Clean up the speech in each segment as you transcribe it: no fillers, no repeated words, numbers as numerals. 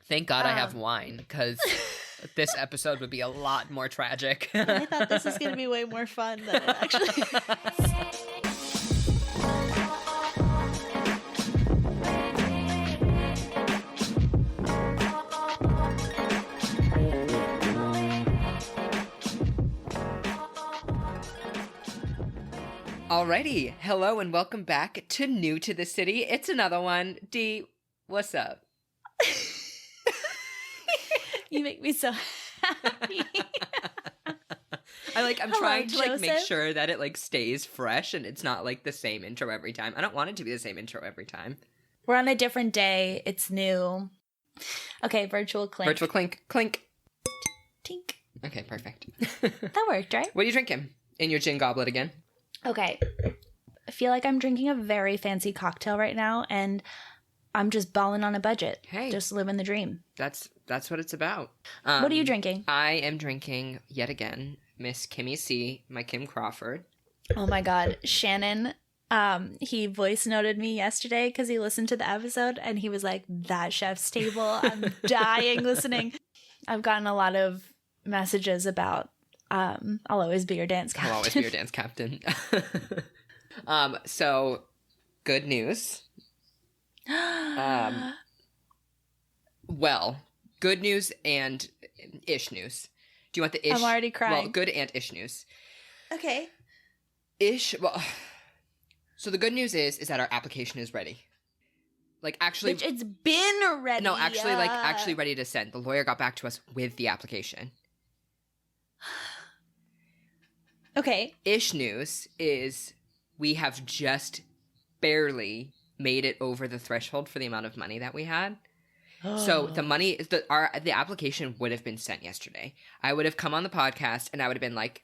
Thank God I have wine, because this episode would be a lot more tragic. I thought this was going to be way more fun than it actually is. Alrighty, hello and welcome back to New to the City. It's another one. D, what's up? You make me so happy. I'm Hello, trying to make Joseph. sure that it stays fresh and it's not the same intro every time. I don't want it to be the same intro every time. We're on a different day. It's new. Okay, virtual clink. Virtual clink, clink. Tink. Okay, perfect. That worked, right? What are you drinking? In your gin goblet again? Okay. I feel like I'm drinking a very fancy cocktail right now, and I'm just balling on a budget. Hey. Just living the dream. That's what it's about. What are you drinking? I am drinking, yet again, Miss Kimmy C, my Kim Crawford. Oh my God. Shannon, he voice noted me yesterday because he listened to the episode, and he was like, that chef's table. I'm dying listening. I've gotten a lot of messages about I'll always be your dance captain. I'll always be your dance captain. So, good news. Well, good news and ish news. Do you want the ish? I'm already crying. Well, good and ish news. Okay. Ish, well, so the good news is that our application is ready. Actually... Bitch, it's been ready. No, actually ready to send. The lawyer got back to us with the application. Okay. Ish news is we have just barely made it over the threshold for the amount of money that we had. So the money, the application would have been sent yesterday. I would have come on the podcast and I would have been like,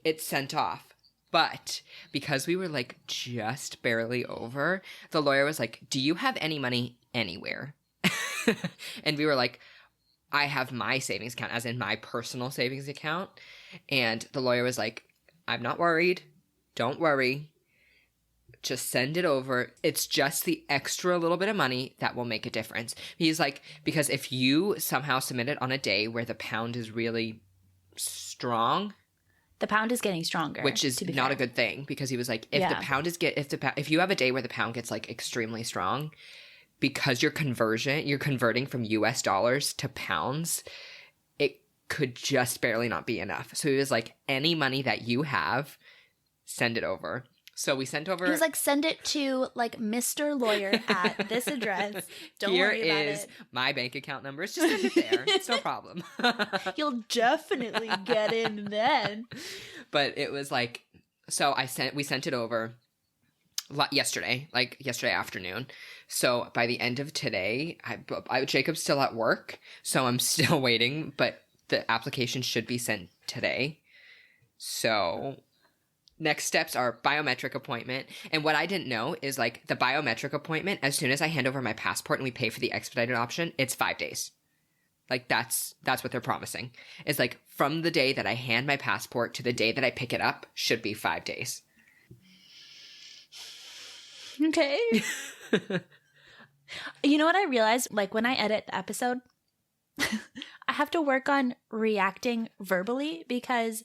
it's sent off. But because we were just barely over, the lawyer was like, do you have any money anywhere? And we were like, I have my savings account, as in my personal savings account. And the lawyer was like, I'm not worried. Don't worry. Just send it over. It's just the extra little bit of money that will make a difference. He's like, because if you somehow submit it on a day where the pound is really strong, the pound is getting stronger, which is not a good thing, because he was like, if you have a day where the pound gets extremely strong, because you're converting from US dollars to pounds, it could just barely not be enough. So he was like, any money that you have, send it over. So we sent over... He was like, send it to Mr. Lawyer at this address. Don't worry about it. Here is my bank account number. It's just send it there. It's no problem. You'll definitely get in then. But it was so we sent it over yesterday, yesterday afternoon. So by the end of today, Jacob's still at work, so I'm still waiting, but the application should be sent today. So next steps are biometric appointment. And what I didn't know is the biometric appointment, as soon as I hand over my passport and we pay for the expedited option, it's 5 days. That's what they're promising. It's from the day that I hand my passport to the day that I pick it up should be 5 days. Okay. You know what I realized? When I edit the episode, I have to work on reacting verbally, because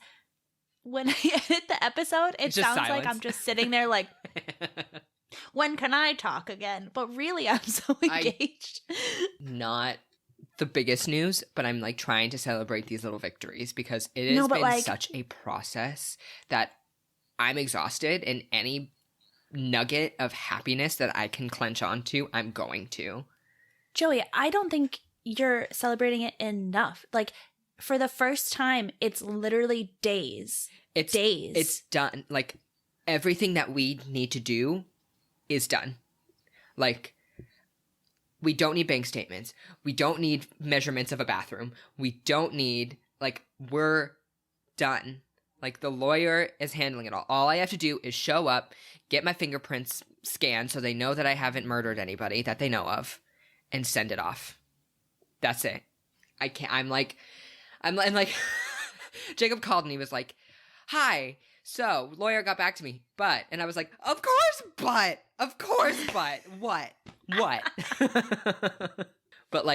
when I edit the episode, it sounds silence. like I'm just sitting there when can I talk again? But really, I'm so engaged. Not the biggest news, but I'm trying to celebrate these little victories, because it has been such a process that I'm exhausted, and any nugget of happiness that I can clench onto, I'm going to. Joey, I don't think you're celebrating it enough. For the first time, it's literally days. Days. It's done. Everything that we need to do is done. We don't need bank statements. We don't need measurements of a bathroom. We don't need, we're done. The lawyer is handling it all. All I have to do is show up, get my fingerprints scanned so they know that I haven't murdered anybody that they know of, and send it off. That's it. I can't, I'm like, Jacob called and he was like, hi, so lawyer got back to me, but, and I was like, of course, but, what? But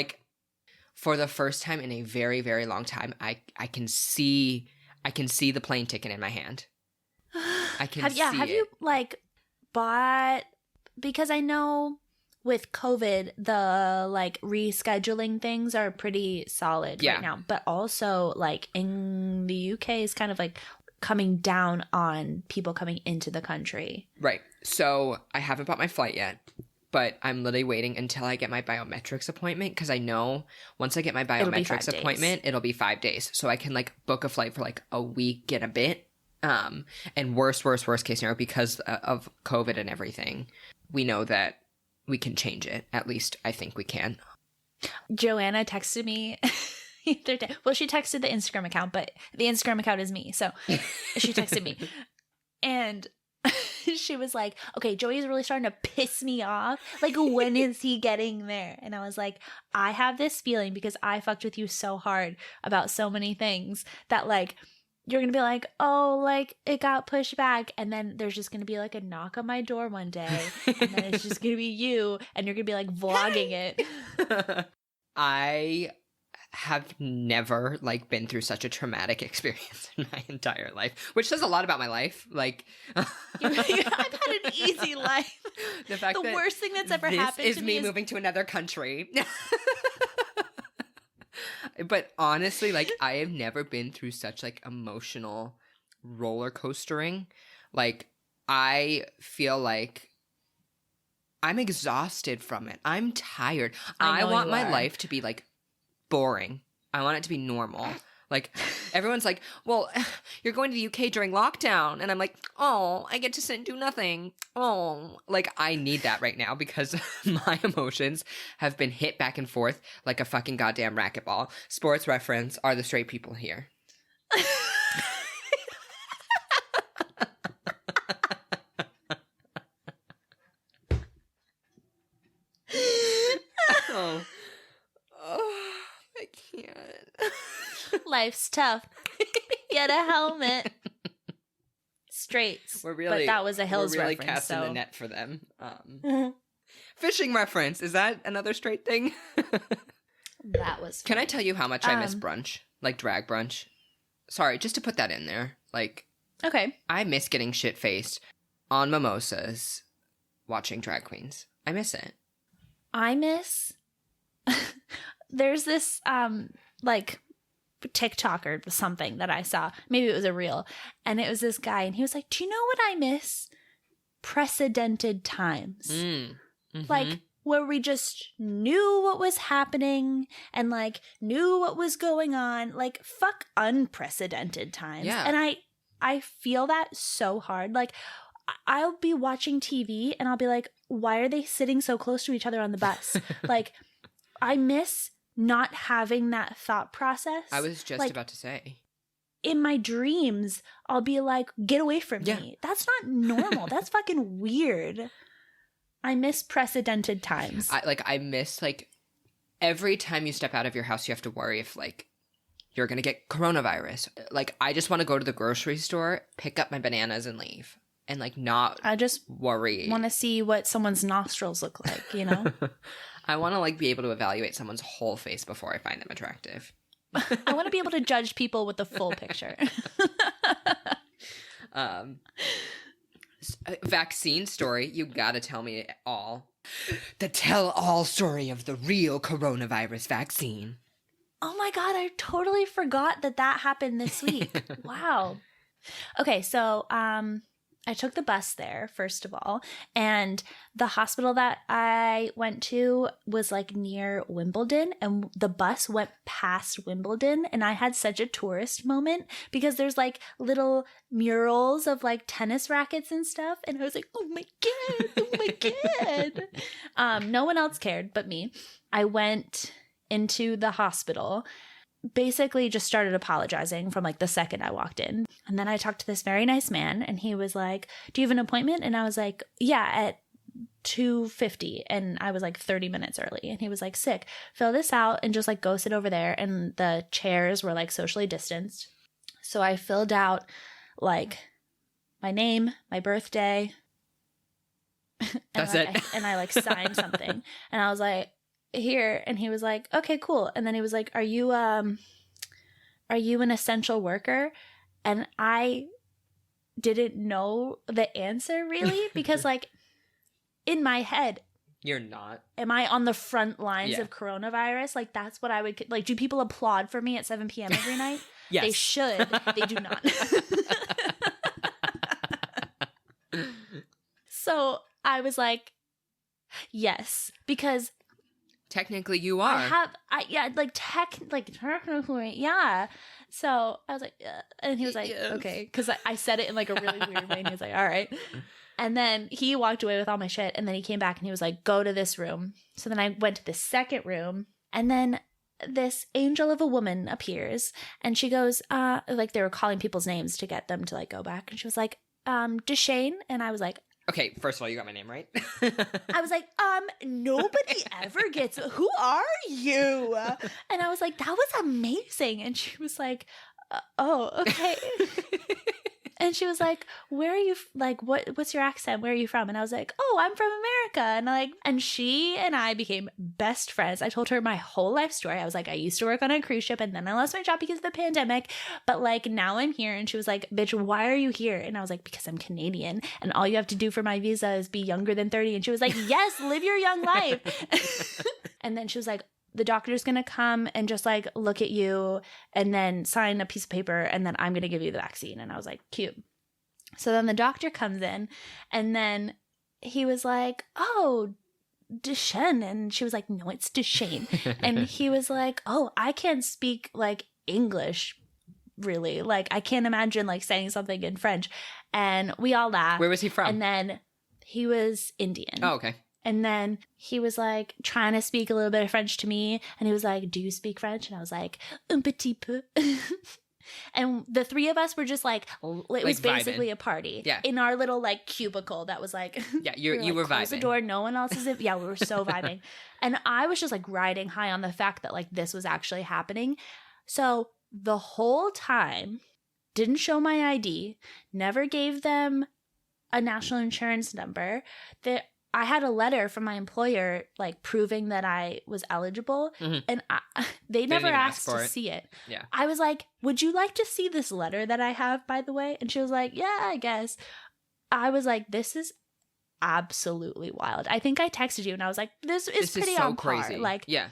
for the first time in a very, very long time, I can see the plane ticket in my hand. I can see have it. you like bought, because I know with COVID the like rescheduling things are pretty solid right now, but also like in the UK is kind of like coming down on people coming into the country. Right. So I haven't bought my flight yet, but I'm literally waiting until I get my biometrics appointment, because I know once I get my biometrics appointment, it'll be 5 days. So I can like book a flight for like a week and a bit. And worst case scenario, because of COVID and everything, we know that we can change it. At least I think we can. Joanna texted me the other day. Well, she texted the Instagram account, but the Instagram account is me. So she texted me. And she was like, okay, Joey's really starting to piss me off. Like, when is he getting there? And I was like, I have this feeling because I fucked with you so hard about so many things that like, you're going to be like, oh, like it got pushed back. And then there's just going to be like a knock on my door one day. And then it's just going to be you. And you're going to be like vlogging it. I have never like been through such a traumatic experience in my entire life, which says a lot about my life. Like, I've had an easy life. The worst thing that's ever happened to me is moving to another country. But honestly, like, I have never been through such like emotional roller coastering. Like, I feel like I'm exhausted from it. I'm tired. I want my life to be like boring. I want it to be normal. Like, everyone's like, well, you're going to the UK during lockdown. And I'm like, oh, I get to sit and do nothing. Oh, like, I need that right now because my emotions have been hit back and forth like a fucking goddamn racquetball. Sports reference, are the straight people here. I can't. Life's tough. Get a helmet. Straights. But that was a Hills reference. We're really casting the net for them. Fishing reference. Is that another straight thing? That was funny. Can I tell you how much I miss brunch? Like drag brunch? Sorry, just to put that in there. Like, okay. I miss getting shit-faced on mimosas watching drag queens. I miss it. I miss... There's this, like, TikTok or something that I saw. Maybe it was a reel. And it was this guy, and he was like, do you know what I miss? Precedented times. Mm-hmm. Like, where we just knew what was happening and, like, knew what was going on. Like, fuck unprecedented times. Yeah. And I feel that so hard. Like, I'll be watching TV, and I'll be like, why are they sitting so close to each other on the bus? Like, I miss not having that thought process. I was just like, about to say. In my dreams, I'll be like, get away from me. That's not normal. That's fucking weird. I miss precedented times. I miss, like, every time you step out of your house, you have to worry if, like, you're going to get coronavirus. Like, I just want to go to the grocery store, pick up my bananas and leave. And, like, not I just worry. Want to see what someone's nostrils look like, you know? I want to, like, be able to evaluate someone's whole face before I find them attractive. I want to be able to judge people with the full picture. Vaccine story. You gotta tell me it all. The tell-all story of the real coronavirus vaccine. Oh my god, I totally forgot that happened this week. Wow. Okay, so I took the bus there, first of all, and the hospital that I went to was like near Wimbledon, and the bus went past Wimbledon, and I had such a tourist moment because there's like little murals of like tennis rackets and stuff, and I was like, oh my god. No one else cared but me. I went into the hospital, basically just started apologizing from like the second I walked in. And then I talked to this very nice man, and he was like, do you have an appointment? And I was like, yeah, at 2:50. And I was like 30 minutes early. And he was like, sick, fill this out and just like go sit over there. And the chairs were like socially distanced. So I filled out like my name, my birthday. That's it. And I like signed something. And I was like, here. And he was like, okay, cool. And then he was like, are you an essential worker? And I didn't know the answer really, because like in my head, you're not. Am I on the front lines of coronavirus? Like, that's what I would, like, do people applaud for me at 7 p.m. every night? Yes. They should. They do not. So I was like, yes, because technically you are. Technically, yeah. So I was like, and he was like, okay, because I said it in like a really weird way, and he was like, all right. And then he walked away with all my shit, and then he came back and he was like, go to this room. So then I went to the second room, and then this angel of a woman appears, and she goes, like they were calling people's names to get them to like go back, and she was like, Deschenes, and I was like, okay, first of all, you got my name right. I was like, nobody ever gets, who are you? And I was like, that was amazing. And she was like, oh, okay. And she was like, where are you, like, what's your accent? Where are you from? And I was like, oh, I'm from America. And she and I became best friends. I told her my whole life story. I was like, I used to work on a cruise ship, and then I lost my job because of the pandemic. But like, now I'm here. And she was like, bitch, why are you here? And I was like, because I'm Canadian, and all you have to do for my visa is be younger than 30. And she was like, yes, live your young life. And then she was like, the doctor's going to come and just like look at you and then sign a piece of paper, and then I'm going to give you the vaccine. And I was like, cute. So then the doctor comes in, and then he was like, oh, Deschenes. And she was like, no, it's Deschenes. And he was like, oh, I can't speak like English really. Like, I can't imagine like saying something in French. And we all laughed. Where was he from? And then he was Indian. Oh, okay. And then he was like trying to speak a little bit of French to me. And he was like, do you speak French? And I was like, un petit peu. And the three of us were just like, it was basically a party. Yeah. In our little like cubicle that was like, yeah, you were close vibing. The door, no one else is in. Yeah, we were so vibing. And I was just like riding high on the fact that like this was actually happening. So the whole time, didn't show my ID, never gave them a national insurance number. I had a letter from my employer, like, proving that I was eligible, and they never asked to see it. Yeah. I was like, would you like to see this letter that I have, by the way? And she was like, yeah, I guess. I was like, this is absolutely wild. I think I texted you, and I was like, this is pretty so on par. crazy. Like, yeah.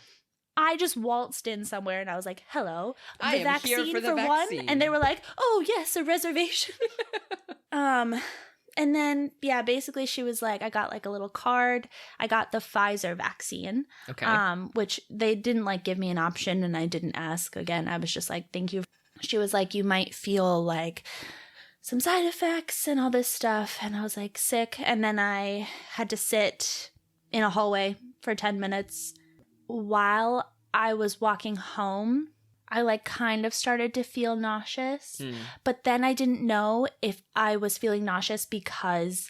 I just waltzed in somewhere, and I was like, hello, I am vaccine here for the one? vaccine. And they were like, oh, yes, a reservation. And then, yeah, basically she was like, I got like a little card. I got the Pfizer vaccine, okay. Which they didn't like give me an option, and I didn't ask. Again, I was just like, thank you. She was like, you might feel like some side effects and all this stuff. And I was like, sick. And then I had to sit in a hallway for 10 minutes. While I was walking home, I like kind of started to feel nauseous, but then I didn't know if I was feeling nauseous because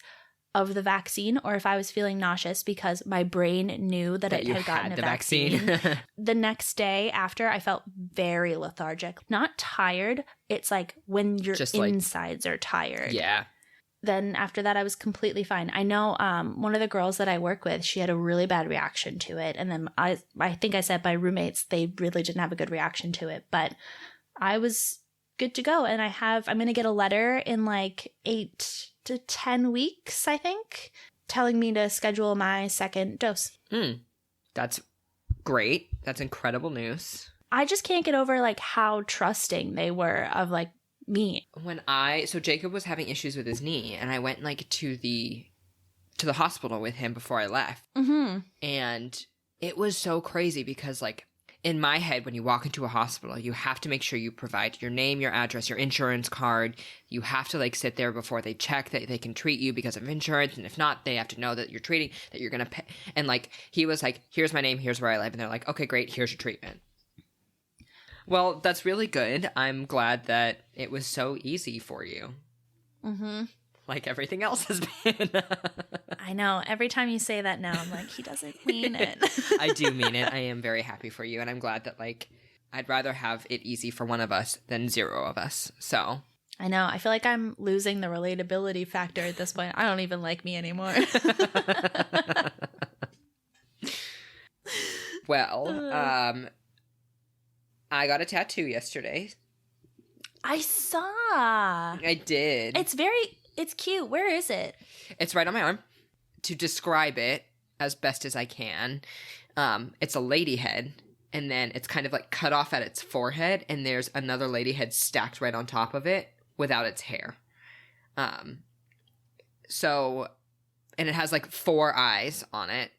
of the vaccine or if I was feeling nauseous because my brain knew that it had gotten a vaccine. The next day after, I felt very lethargic, not tired. It's like when your just insides are tired. Yeah. Then after that, I was completely fine. I know one of the girls that I work with, she had a really bad reaction to it. And then I think I said my roommates, they really didn't have a good reaction to it. But I was good to go. And I'm going to get a letter in like 8 to 10 weeks, I think, telling me to schedule my second dose. That's great. That's incredible news. I just can't get over like how trusting they were of like me. So Jacob was having issues with his knee, and I went like to the hospital with him before I left. And it was so crazy because like in my head, when you walk into a hospital, you have to make sure you provide your name, your address, your insurance card. You have to like sit there before they check that they can treat you because of insurance, and if not, they have to know that you're treating, that you're gonna pay. And like he was like, here's my name, here's where I live, and they're like, okay, great, here's your treatment. Well, that's really good. I'm glad that it was so easy for you. Like everything else has been. I know. Every time you say that now, I'm like, he doesn't mean it. I do mean it. I am very happy for you. And I'm glad that, like, I'd rather have it easy for one of us than 0 of us. So. I know. I feel like I'm losing the relatability factor at this point. I don't even like me anymore. Well, I got a tattoo yesterday. I saw. I did. It's cute. Where is it? It's right on my arm. To describe it as best as I can, it's a lady head, and then it's kind of like cut off at its forehead, and there's another lady head stacked right on top of it without its hair. So, and it has like 4 eyes on it.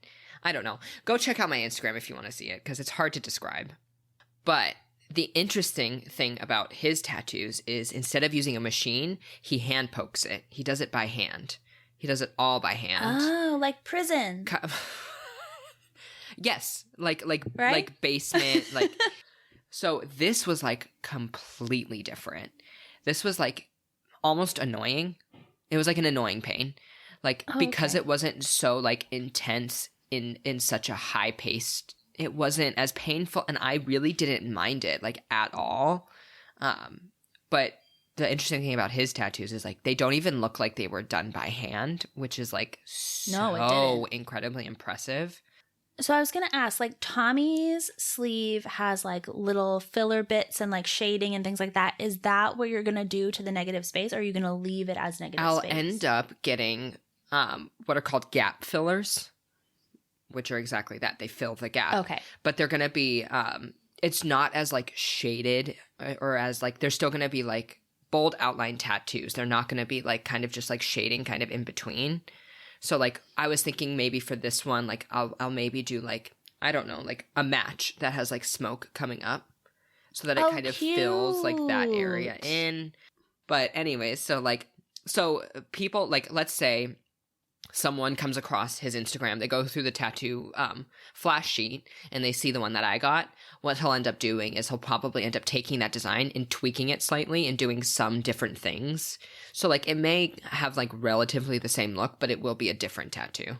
I don't know. Go check out my Instagram if you want to see it, because it's hard to describe. But the interesting thing about his tattoos is instead of using a machine, he hand pokes it. He does it by hand. He does it all by hand. Oh, like prison. Yes, like right? Like basement, like. So this was like completely different. This was like almost annoying. It was like an annoying pain, like because it wasn't so like intense in such a high paced. It wasn't as painful, and I really didn't mind it, like, at all. But the interesting thing about his tattoos is, like, they don't even look like they were done by hand, which is, like, so incredibly impressive. So I was going to ask, like, Tommy's sleeve has, like, little filler bits and, like, shading and things like that. Is that what you're going to do to the negative space, or are you going to leave it as negative space? I'll end up getting what are called gap fillers, which are exactly that. They fill the gap. Okay. But they're going to be, it's not as, like, shaded or as, like, they're still going to be, like, bold outline tattoos. They're not going to be, like, kind of just, like, shading kind of in between. So, like, I was thinking maybe for this one, like, I'll maybe do, like, I don't know, like, a match that has, like, smoke coming up so that it kind of fills, like, that area in. But anyways, so people, like, let's say someone comes across his Instagram, they go through the tattoo flash sheet, and they see the one that I got. What he'll end up doing is he'll probably end up taking that design and tweaking it slightly and doing some different things. So, like, it may have, like, relatively the same look, but it will be a different tattoo.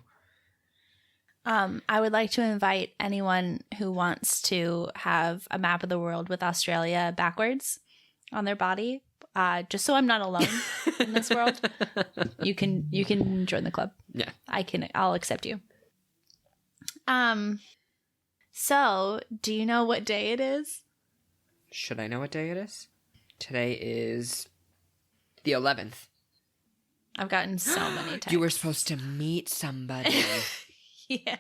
I would like to invite anyone who wants to have a map of the world with Australia backwards on their body, just so I'm not alone in this world. You can join the club. Yeah, I'll accept you. So do you know what day it is? Should I know what day it is? Today is the 11th. I've gotten so many texts. You were supposed to meet somebody. Yeah,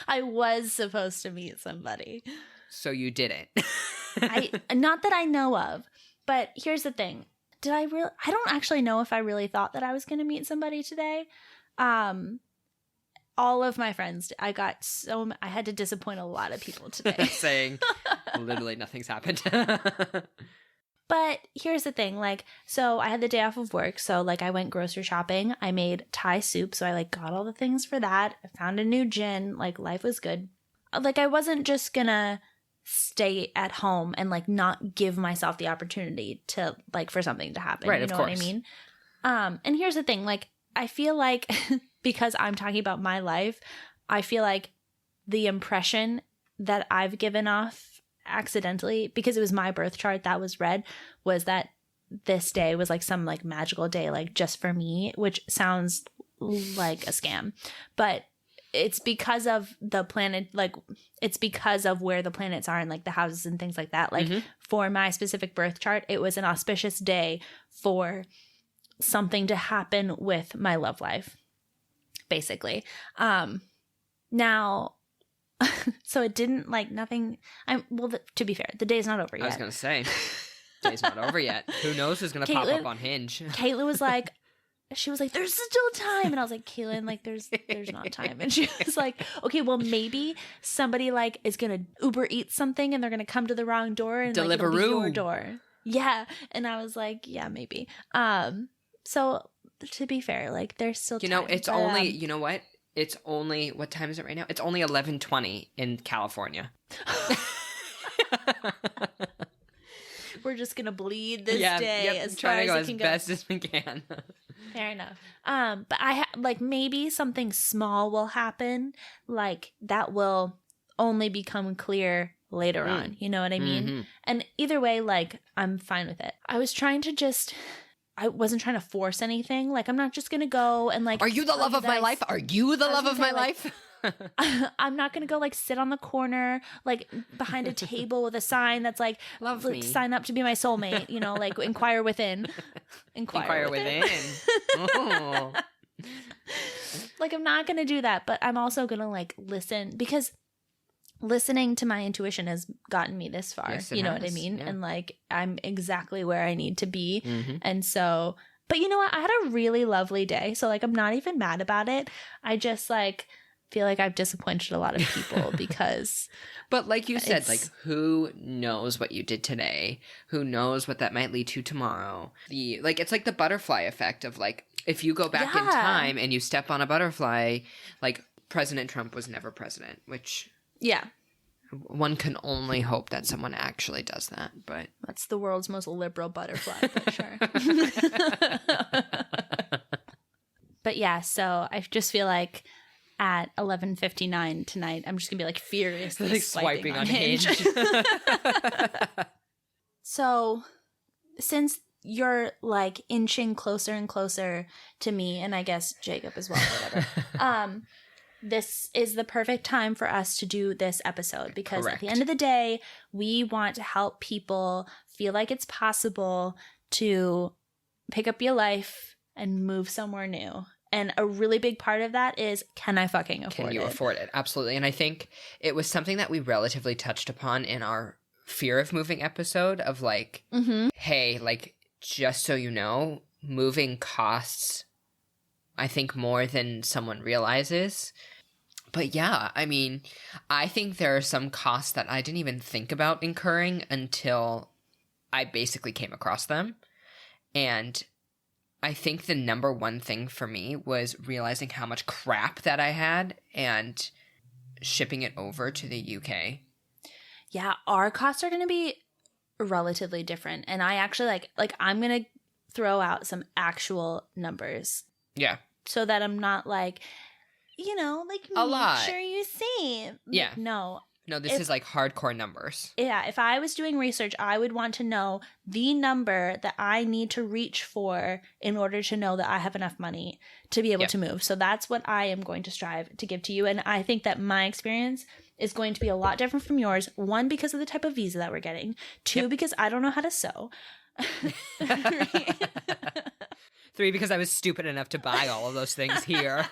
I was supposed to meet somebody. So you didn't. Not that I know of, but here's the thing. I don't actually know if I really thought that I was going to meet somebody today. All of my friends, I had to disappoint a lot of people today. Saying literally nothing's happened. But here's the thing, like, so I had the day off of work, so, like, I went grocery shopping. I made Thai soup, so I, like, got all the things for that. I found a new gin. Like, life was good. Like, I wasn't just gonna stay at home and, like, not give myself the opportunity to, like, for something to happen. Right, you know of course. What I mean? And here's the thing, like, I feel like because I'm talking about my life, I feel like the impression that I've given off accidentally, because it was my birth chart that was read, was that this day was like some like magical day, like just for me, which sounds like a scam, but it's because of the planet, like it's because of where the planets are and like the houses and things like that. Like for my specific birth chart, it was an auspicious day for something to happen with my love life, basically. Now, so it didn't, like, nothing. To be fair, the day's not over yet. I was gonna say, day's not over yet. Who knows who's gonna pop up on Hinge? Caitlin was like, there's still time, and I was like, Caitlin, like, there's not time, and she was like, okay, well, maybe somebody like is gonna Uber Eats something, and they're gonna come to the wrong door and like, it'll be your door. Yeah, and I was like, yeah, maybe. So to be fair, like, there's still time. It's only, you know what? It's only, what time is it right now? It's only 11:20 in California. We're just going to bleed this day as far as it can go. Trying to go as best as we can. Fair enough. But like, maybe something small will happen. Like, that will only become clear later on. You know what I mean? Mm-hmm. And either way, like, I'm fine with it. I wasn't trying to force anything. Like, I'm not just going to go and, like... Are you the love of my life? Are you the love of my life? I'm not going to go like sit on the corner, like behind a table with a sign that's like, Love me. Sign up to be my soulmate, you know, like inquire within. Inquire within. Oh. Like, I'm not going to do that, but I'm also going to like listen, because listening to my intuition has gotten me this far. Yes, you know what I has. mean? Yeah. And like, I'm exactly where I need to be. Mm-hmm. And so, but you know what? I had a really lovely day. So like, I'm not even mad about it. I just like feel like I've disappointed a lot of people because. But like you said, like, who knows what you did today? Who knows what that might lead to tomorrow? It's like the butterfly effect of like, if you go back in time and you step on a butterfly, like President Trump was never president, which one can only hope that someone actually does that. But that's the world's most liberal butterfly, but sure. But yeah, so I just feel like at 11:59 tonight, I'm just gonna be like furiously like swiping on Hinge. So since you're like inching closer and closer to me, and I guess Jacob as well, whatever. This is the perfect time for us to do this episode because Correct. At the end of the day, we want to help people feel like it's possible to pick up your life and move somewhere new. And a really big part of that is, can I fucking afford it? Can you afford it? Absolutely. And I think it was something that we relatively touched upon in our fear of moving episode of like, hey, like, just so you know, moving costs, I think, more than someone realizes. But yeah, I mean, I think there are some costs that I didn't even think about incurring until I basically came across them. And I think the number one thing for me was realizing how much crap that I had and shipping it over to the UK. Yeah, our costs are going to be relatively different. And I actually like I'm going to throw out some actual numbers. Yeah. So that I'm not like, you know, like a lot. Sure you see. Yeah. No, this is like hardcore numbers. Yeah, if I was doing research, I would want to know the number that I need to reach for in order to know that I have enough money to be able to move. So that's what I am going to strive to give to you. And I think that my experience is going to be a lot different from yours. One, because of the type of visa that we're getting. Two, because I don't know how to sew. 3, because I was stupid enough to buy all of those things here.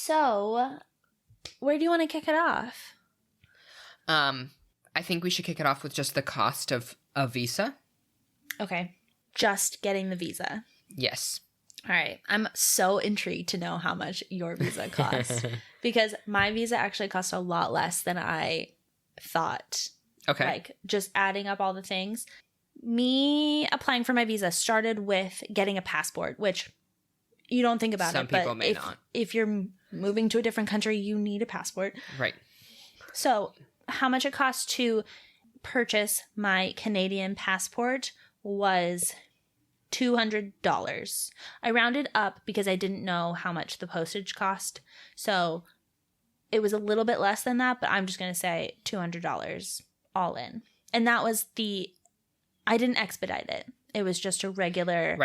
So, where do you want to kick it off? I think we should kick it off with just the cost of a visa. Okay. Just getting the visa. Yes. All right. I'm so intrigued to know how much your visa costs because my visa actually cost a lot less than I thought. Okay. Like just adding up all the things. Me applying for my visa started with getting a passport, which you don't think about Some it. But people may not. If you're moving to a different country, you need a passport. Right. So how much it cost to purchase my Canadian passport was $200. I rounded up because I didn't know how much the postage cost. So it was a little bit less than that, but I'm just going to say $200 all in. And that was I didn't expedite it. It was just a regular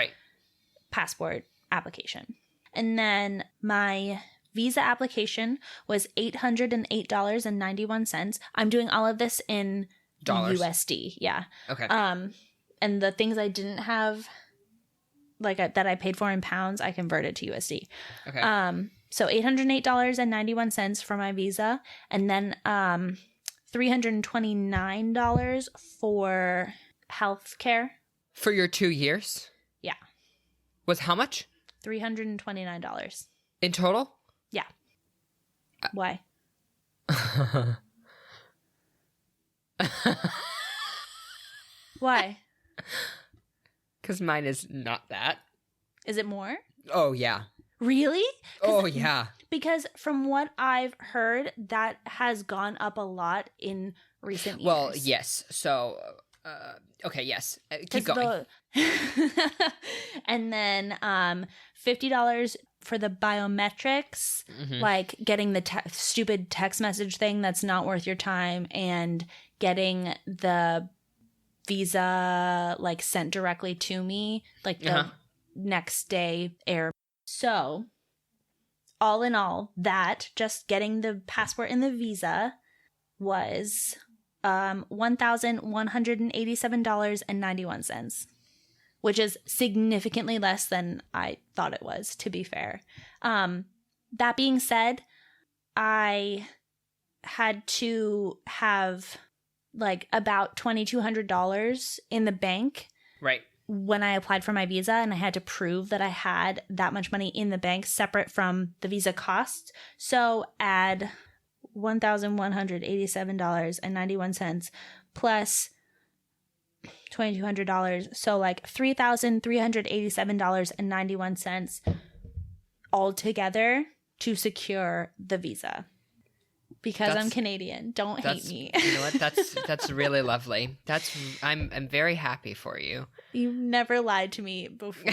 passport application. And then my visa application was $808.91. I'm doing all of this in Dollars. USD. Yeah. Okay. And the things I didn't have, like that I paid for in pounds, I converted to USD. Okay. So $808.91 for my visa, and then $329 for healthcare. For your 2 years? Yeah. Was how much? $329. In total? Yeah. Why? Why? Because mine is not that. Is it more? Oh, yeah. Really? Oh, yeah. Because from what I've heard, that has gone up a lot in recent years. Well, yes. So, okay, yes. Keep going. And then $50 for the biometrics, like getting the stupid text message thing that's not worth your time, and getting the visa like sent directly to me, like the next day air So, all in all, that just getting the passport and the visa was $1,187.91, which is significantly less than I thought it was, to be fair. That being said, I had to have like about $2,200 in the bank. Right. When I applied for my visa, and I had to prove that I had that much money in the bank separate from the visa costs. So add $1,187.91 plus $2,200. So like $3,387.91 altogether to secure the visa. Because I'm Canadian. Don't hate me. You know what? That's really lovely. I'm very happy for you. You've never lied to me before.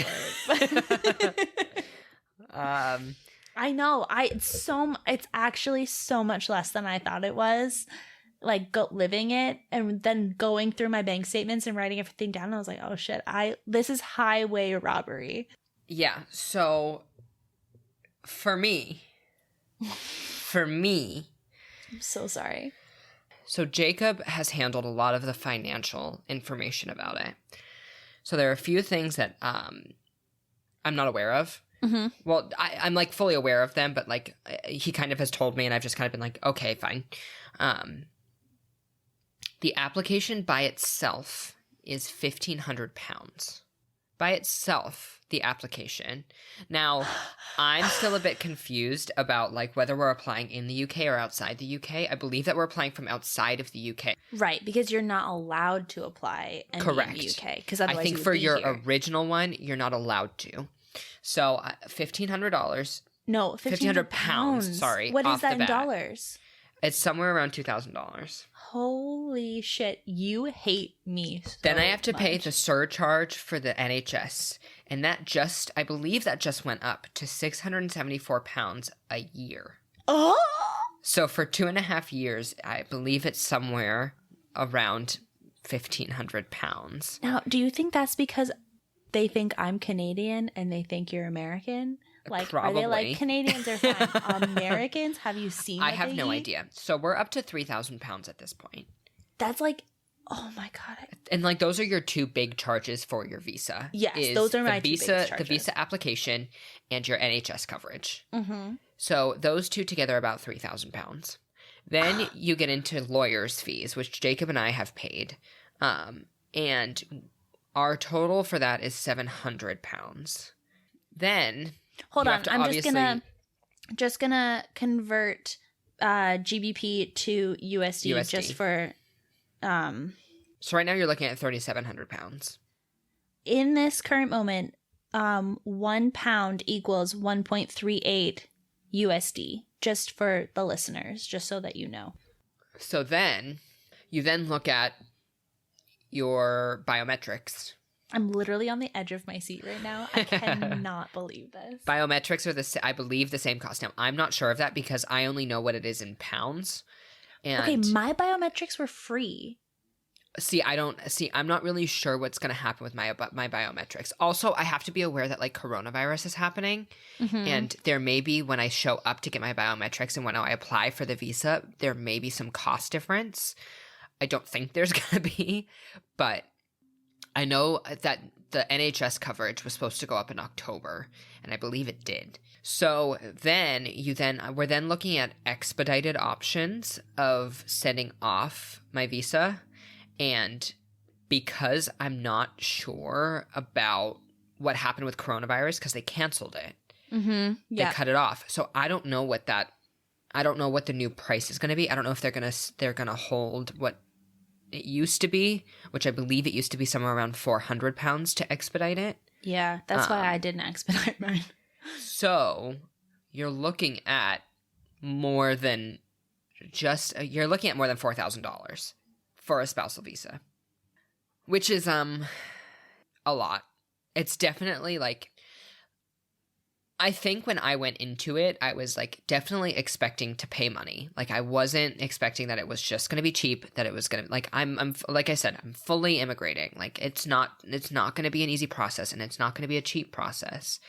I know. It's actually so much less than I thought it was. Like living it and then going through my bank statements and writing everything down. I was like, oh shit, this is highway robbery. Yeah. So for me, I'm so sorry. So Jacob has handled a lot of the financial information about it. So there are a few things that I'm not aware of. Mm-hmm. Well, I'm like fully aware of them, but like he kind of has told me and I've just kind of been like, okay, fine. The application by itself is £1,500. By itself, the application. Now, I'm still a bit confused about like whether we're applying in the UK or outside the UK. I believe that we're applying from outside of the UK. Right, because you're not allowed to apply in the UK. Because I think for your original one, you're not allowed to. So $1,500. No, £1,500. Sorry. What is that in dollars? It's somewhere around $2,000. Holy shit, you hate me so Then I have to much. pay the surcharge for the NHS. And I believe that just went up to £674 a year. Oh! So for 2.5 years, I believe it's somewhere around £1,500. Now, do you think that's because they think I'm Canadian and they think you're American? Like, probably. Are they like, Canadians are fine? Americans? Have you seen I have no idea. So we're up to £3,000 at this point. That's like, oh my God. And like, those are your two big charges for your visa. Yes, those are my two biggest charges. The visa application and your NHS coverage. Mm-hmm. So those two together are about £3,000. Then you get into lawyer's fees, which Jacob and I have paid. And our total for that is £700. Then... Hold on, I'm just gonna convert GBP to USD just for So right now you're looking at £3,700. In this current moment, £1 equals 1.38 USD, just for the listeners, just so that you know. So then you look at your biometrics. I'm literally on the edge of my seat right now. I cannot believe this. Biometrics are I believe the same cost. Now, I'm not sure of that because I only know what it is in pounds. And okay, my biometrics were free. I'm not really sure what's going to happen with my biometrics. Also, I have to be aware that like coronavirus is happening. Mm-hmm. And there may be, when I show up to get my biometrics and when I apply for the visa, there may be some cost difference. I don't think there's going to be, but I know that the NHS coverage was supposed to go up in October, and I believe it did. So then we're then looking at expedited options of sending off my visa, and because I'm not sure about what happened with coronavirus because they canceled it, mm-hmm. They cut it off. So I don't know what the new price is going to be. I don't know if they're gonna hold what it used to be, which I believe it used to be somewhere around £400 to expedite it. Yeah, that's why I didn't expedite mine. So you're looking at more than $4,000 for a spousal visa, which is a lot. It's definitely like, I think when I went into it, I was like definitely expecting to pay money. Like I wasn't expecting that it was just going to be cheap, that it was going to like, I'm like I said, I'm fully immigrating. Like it's not going to be an easy process and it's not going to be a cheap process.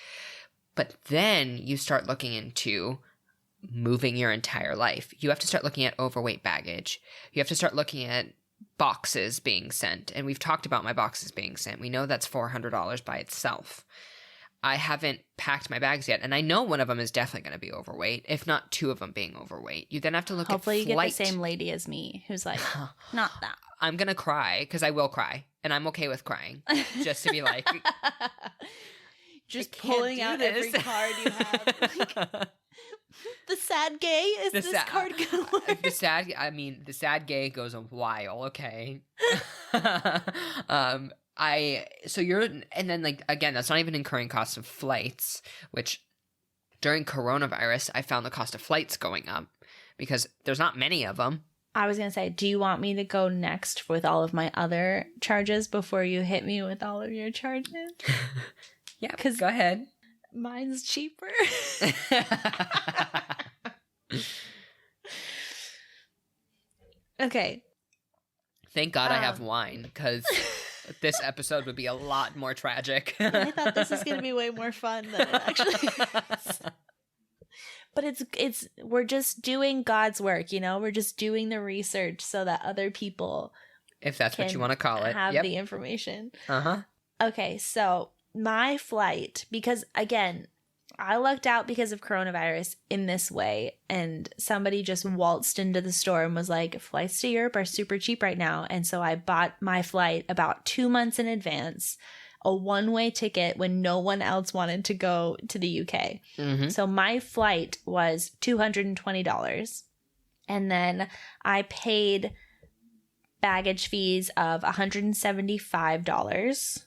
But then you start looking into moving your entire life. You have to start looking at overweight baggage. You have to start looking at boxes being sent. And we've talked about my boxes being sent. We know that's $400 by itself. I haven't packed my bags yet. And I know one of them is definitely going to be overweight, if not two of them being overweight. You then have to look Hopefully at you get the same lady as me who's like, not that. I'm going to cry because I will cry. And I'm okay with crying. Just to be like... just pulling out every card you have. The sad gay? Is this card gonna work? The sad gay goes a while, okay? And then like, again, that's not even incurring costs of flights, which during coronavirus, I found the cost of flights going up because there's not many of them. I was going to say, do you want me to go next with all of my other charges before you hit me with all of your charges? Yeah, because go ahead. Mine's cheaper. Okay. Thank God I have wine, because this episode would be a lot more tragic. I thought this was going to be way more fun than it actually is. But we're just doing God's work, you know? We're just doing the research so that other people, if that's what you want to call it, have the information. Uh-huh. Okay, so my flight, because again, I lucked out because of coronavirus in this way, and somebody just waltzed into the store and was like, flights to Europe are super cheap right now. And so I bought my flight about 2 months in advance, a one-way ticket when no one else wanted to go to the UK. Mm-hmm. So my flight was $220. And then I paid baggage fees of $175.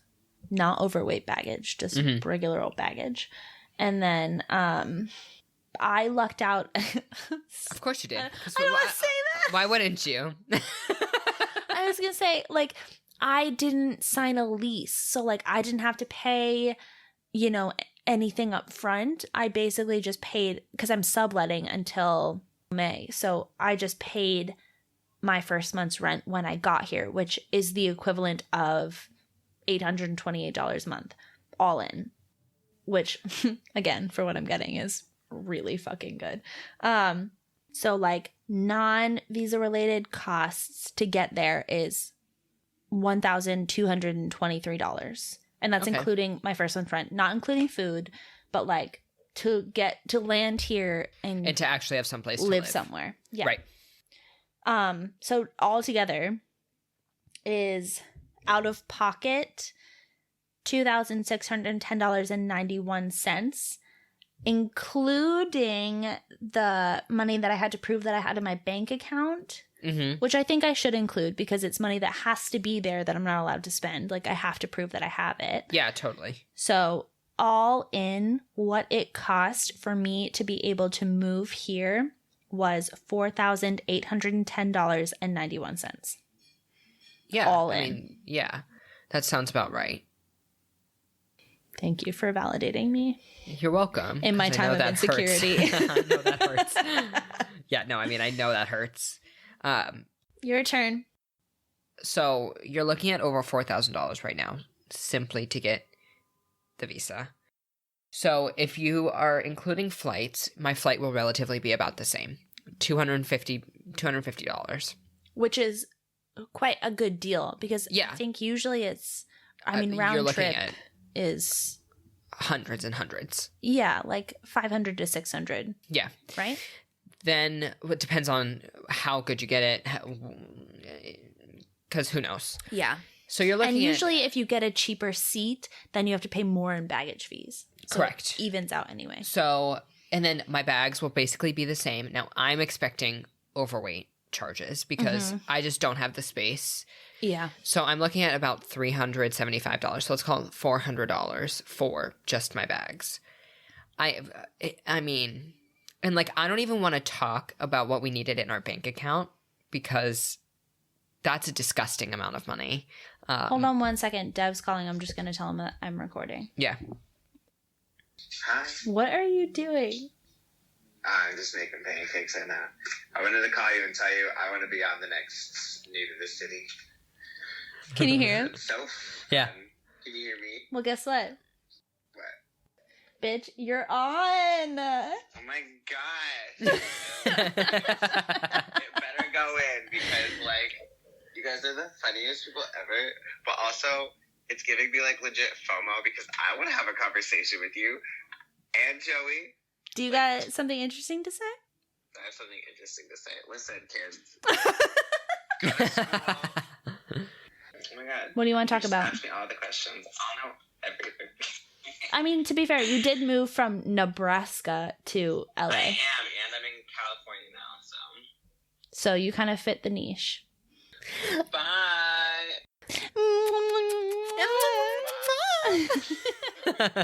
Not overweight baggage, just regular old baggage. And then I lucked out. Of course you did. I don't want to say that. Why wouldn't you? I was going to say, like, I didn't sign a lease. So, like, I didn't have to pay, you know, anything up front. I basically just paid, because I'm subletting until May. So I just paid my first month's rent when I got here, which is the equivalent of $828 a month, all in. Which, again, for what I'm getting is really fucking good. So, like, non-visa related costs to get there is $1,223. And that's including my first month's rent, not including food, but, like, to land here and to actually have someplace to live somewhere. Yeah. Right. So, altogether is out of pocket $2,610.91, including the money that I had to prove that I had in my bank account, which I think I should include because it's money that has to be there that I'm not allowed to spend. Like, I have to prove that I have it. Yeah, totally. So all in, what it cost for me to be able to move here was $4,810.91. Yeah. All I in. mean, yeah, that sounds about right. Thank you for validating me. You're welcome. In my time of insecurity. I know that hurts. Yeah, no, I mean, I know that hurts. Your turn. So you're looking at over $4,000 right now, simply to get the visa. So if you are including flights, my flight will relatively be about the same, $250. Which is quite a good deal because I think usually it's, round trip is hundreds and hundreds. Yeah, like 500 to 600. Yeah. Right? Then it depends on how good you get it, because who knows? Yeah. So you're looking and usually if you get a cheaper seat, then you have to pay more in baggage fees. So correct. It evens out anyway. So, and then my bags will basically be the same. Now, I'm expecting overweight charges because I just don't have the space. Yeah. So I'm looking at about $375. So let's call it $400 for just my bags. I mean, and like, I don't even want to talk about what we needed in our bank account because that's a disgusting amount of money. Hold on 1 second. Dev's calling. I'm just going to tell him that I'm recording. Yeah. Hi. What are you doing? I'm just making pancakes right now. I wanted to call you and tell you I want to be on the next New to the City. Can you hear him? So, yeah. Can you hear me? Well, guess what? What? Bitch, you're on. Oh my gosh. It better go in because, like, you guys are the funniest people ever. But also, it's giving me, like, legit FOMO because I want to have a conversation with you and Joey. Do you got something interesting to say? I have something interesting to say. Listen, kids. Go to school. Oh my god. What do you want to talk about? Ask me all the questions. I'll know everything. I mean, to be fair, you did move from Nebraska to LA. I am, and I'm in California now, So you kind of fit the niche. Bye.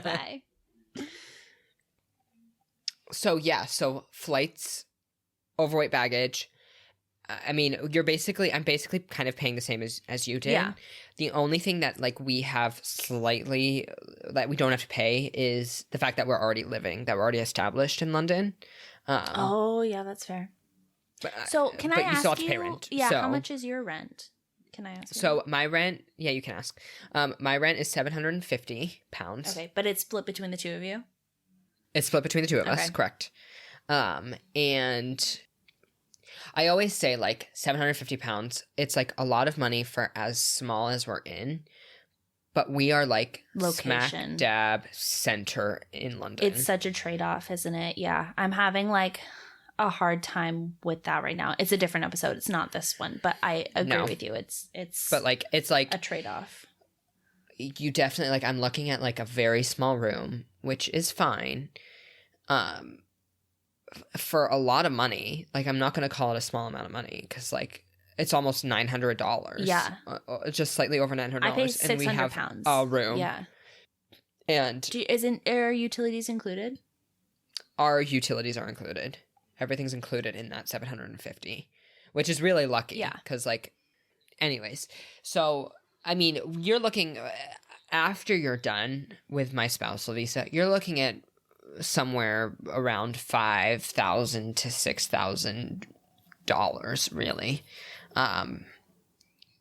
Bye. So flights, overweight baggage. I mean, I'm basically kind of paying the same as you did. Yeah. The only thing that like we have slightly that we don't have to pay is the fact that we're already established in London. Oh yeah, that's fair. But, So can I but ask you still have to you? pay rent. Yeah, so, how much is your rent? Can I ask you? So my rent, yeah, you can ask. My rent is £750. Okay, but it's split between the two of you? It's split between the two of us, Okay. correct. And I always say like £750, it's like a lot of money for as small as we're in, but we are like Location. smack dab center in London. It's such a trade-off, isn't it? Yeah, I'm having like a hard time with that right now. It's a different episode. It's not this one, but I agree with you. It's But like it's like a trade-off. You definitely like I'm looking at like a very small room, which is fine. For a lot of money, like I'm not going to call it a small amount of money because like it's almost $900. Yeah, just slightly over $900. I pay and we have £600 a room. Yeah, and are utilities included? Our utilities are included. Everything's included in that $750, which is really lucky. Yeah, because like, anyways, so I mean, you're looking after you're done with my spousal visa, you're looking at somewhere around $5,000 to $6,000, really, and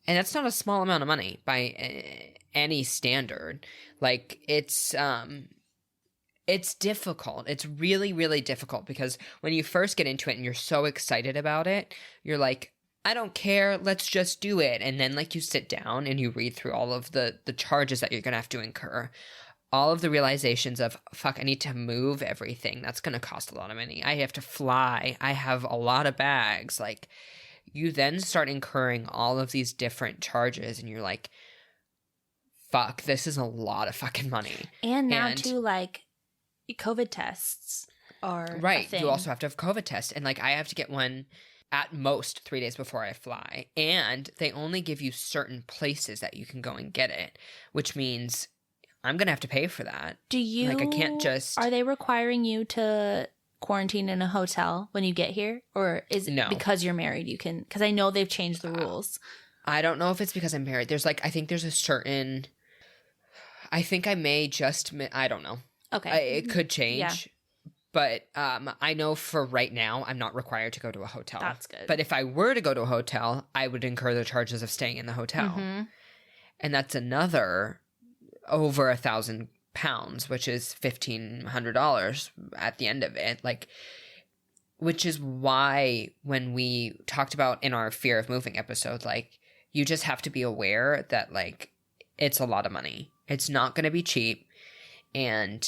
that's not a small amount of money by any standard. Like it's difficult. It's really, really difficult because when you first get into it and you're so excited about it, you're like, I don't care, let's just do it. And then like you sit down and you read through all of the charges that you're gonna have to incur. All of the realizations of, fuck, I need to move everything. That's going to cost a lot of money. I have to fly. I have a lot of bags. Like, you then start incurring all of these different charges, and you're like, fuck, this is a lot of fucking money. And now, too, like, COVID tests are right. a thing. You also have to have COVID tests. And, like, I have to get one at most 3 days before I fly. And they only give you certain places that you can go and get it, which means I'm going to have to pay for that. Do you... Like, I can't just... Are they requiring you to quarantine in a hotel when you get here? Or is it because you're married you can... Because I know they've changed the rules. I don't know if it's because I'm married. There's, like... I think there's a certain... I think I may just... I don't know. Okay. It could change. Yeah. But I know for right now, I'm not required to go to a hotel. That's good. But if I were to go to a hotel, I would incur the charges of staying in the hotel. Mm-hmm. And that's another... over £1,000, which is $1,500 at the end of it. Like, which is why when we talked about in our fear of moving episode, like, you just have to be aware that, like, it's a lot of money. It's not going to be cheap, and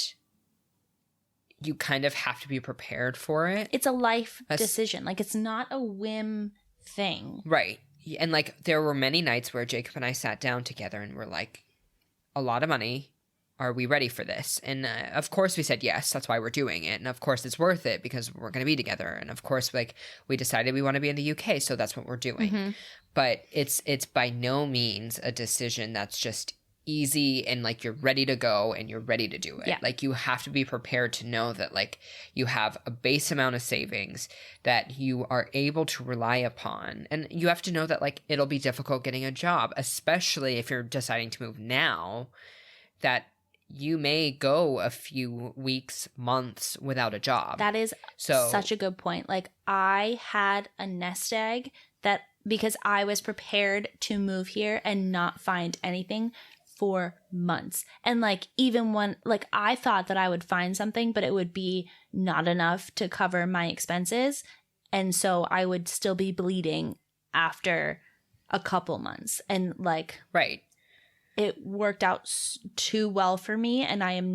you kind of have to be prepared for it. It's a life decision. Like, it's not a whim thing. Right. And, like, there were many nights where Jacob and I sat down together and were like, a lot of money. Are we ready for this? And of course we said yes. That's why we're doing it. And of course it's worth it because we're going to be together. And of course, like, we decided we want to be in the UK, so that's what we're doing. Mm-hmm. But it's by no means a decision that's just easy and like you're ready to go and you're ready to do it. Yeah. Like, you have to be prepared to know that like you have a base amount of savings that you are able to rely upon. And you have to know that like it'll be difficult getting a job, especially if you're deciding to move now, that you may go a few weeks, months without a job. That is such a good point. Like, I had a nest egg that because I was prepared to move here and not find anything for months. And like, even when, like, I thought that I would find something, but it would be not enough to cover my expenses. And so I would still be bleeding after a couple months. And like, Right. it worked out too well for me. And I am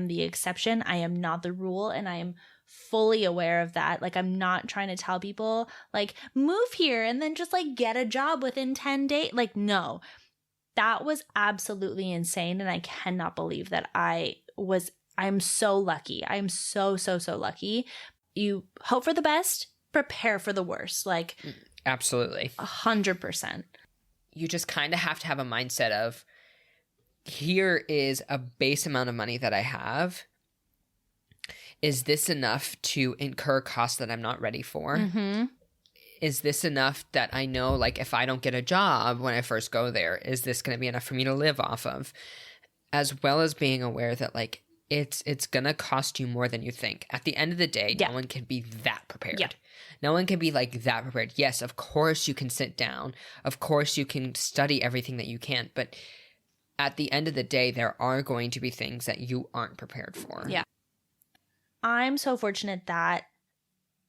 the exception. I am not the rule. And I am fully aware of that. Like, I'm not trying to tell people like, move here and then just like get a job within 10 days. Like, no, that was absolutely insane. And I cannot believe that I'm so lucky. I'm so lucky. You hope for the best, prepare for the worst. Like, absolutely. 100%. You just kind of have to have a mindset of, here is a base amount of money that I have. Is this enough to incur costs that I'm not ready for? Mm-hmm. Is this enough that I know, like, if I don't get a job when I first go there, is this going to be enough for me to live off of? As well as being aware that, like, it's going to cost you more than you think. At the end of the day, no one can be that prepared. Yeah. No one can be, like, that prepared. Yes, of course you can sit down. Of course you can study everything that you can. But at the end of the day, there are going to be things that you aren't prepared for. Yeah. I'm so fortunate that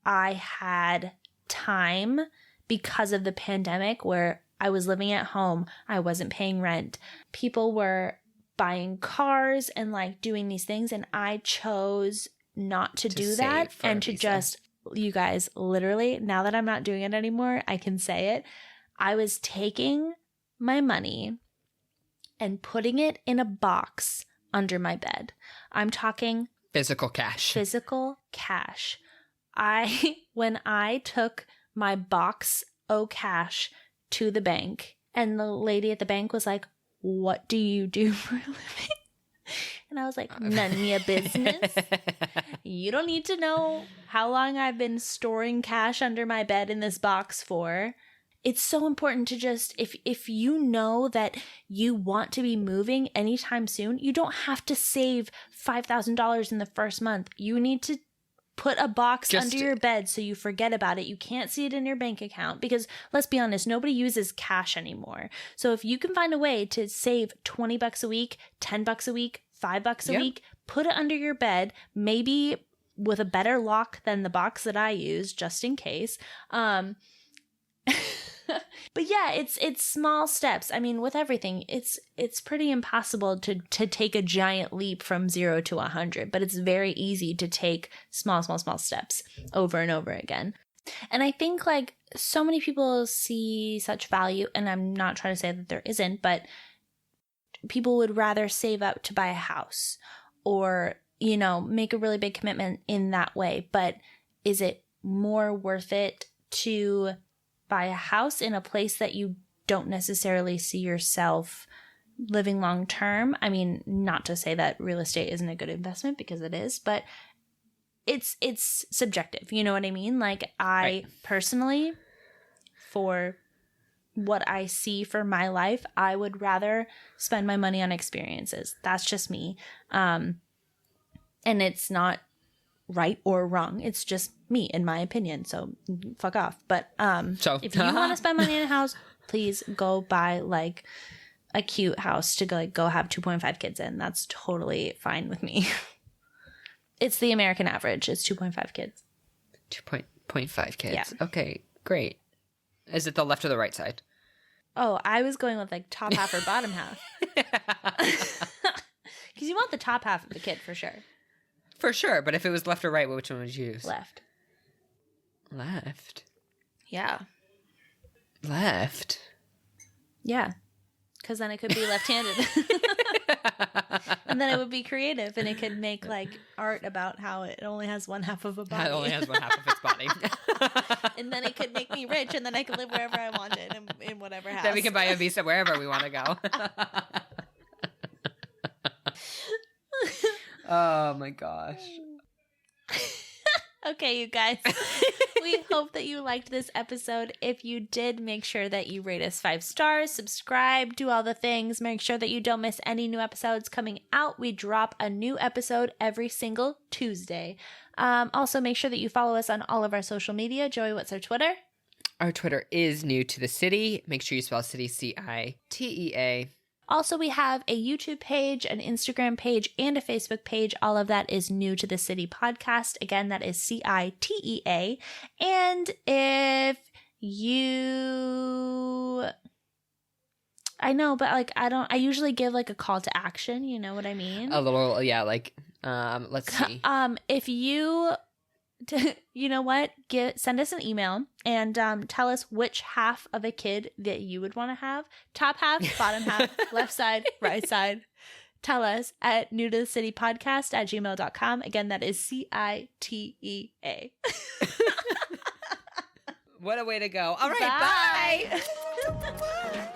I had time because of the pandemic where I was living at home. I wasn't paying rent. People were buying cars and like doing these things. And I chose not to do that and to just, you guys, literally, now that I'm not doing it anymore, I can say it. I was taking my money and putting it in a box under my bed. I'm talking physical cash. When I took my box o cash to the bank, and the lady at the bank was like, "What do you do for a living?" And I was like, "None of your business. You don't need to know how long I've been storing cash under my bed in this box for." It's so important to just, if you know that you want to be moving anytime soon, you don't have to save $5,000 in the first month. You need to put a box under your bed so you forget about it. You can't see it in your bank account because, let's be honest, nobody uses cash anymore. So if you can find a way to save $20 a week, $10 a week, $5 a week, put it under your bed, maybe with a better lock than the box that I use, just in case. But yeah, it's small steps. I mean, with everything, it's pretty impossible to take a giant leap from 0 to 100, but it's very easy to take small steps over and over again. And I think like so many people see such value, and I'm not trying to say that there isn't, but people would rather save up to buy a house or, you know, make a really big commitment in that way. But is it more worth it to buy a house in a place that you don't necessarily see yourself living long term? I mean, not to say that real estate isn't a good investment, because it is, but it's subjective. You know what I mean? Like, I personally, for what I see for my life, I would rather spend my money on experiences. That's just me. And it's not right or wrong. It's just me, in my opinion. So fuck off. But if you want to spend money in a house, please go buy like a cute house to go have 2.5 kids in. That's totally fine with me. It's the American average. It's 2.5 kids. 2.5 kids. Yeah. Okay, great. Is it the left or the right side? Oh, I was going with like top half or bottom half. Because you want the top half of the kid for sure. For sure, but if it was left or right, which one would you use? Left. Left? Yeah. Left? Yeah. Because then it could be left-handed. And then it would be creative, and it could make like art about how it only has one half of a body. It only has one half of its body. And then it could make me rich, and then I could live wherever I wanted in whatever house. Then we can buy a visa wherever we want to go. Oh my gosh. Okay, you guys. We hope that you liked this episode. If you did, make sure that you rate us 5 stars, subscribe, do all the things. Make sure that you don't miss any new episodes coming out. We drop a new episode every single Tuesday. Also, make sure that you follow us on all of our social media. Joey, what's our Twitter? Our Twitter is New to the City. Make sure you spell city CiTea. Also, we have a YouTube page, an Instagram page, and a Facebook page. All of that is New to the City podcast. Again, that is CiTea. And if you... I know, but like I usually give like a call to action, you know what I mean? A little, yeah, like let's see. If you you know what? Send us an email and tell us which half of a kid that you would want to have. Top half, bottom half, left side, right side. Tell us at newtotocitypodcast@gmail.com. Again, that is CiTea. What a way to go. All right, bye. Bye.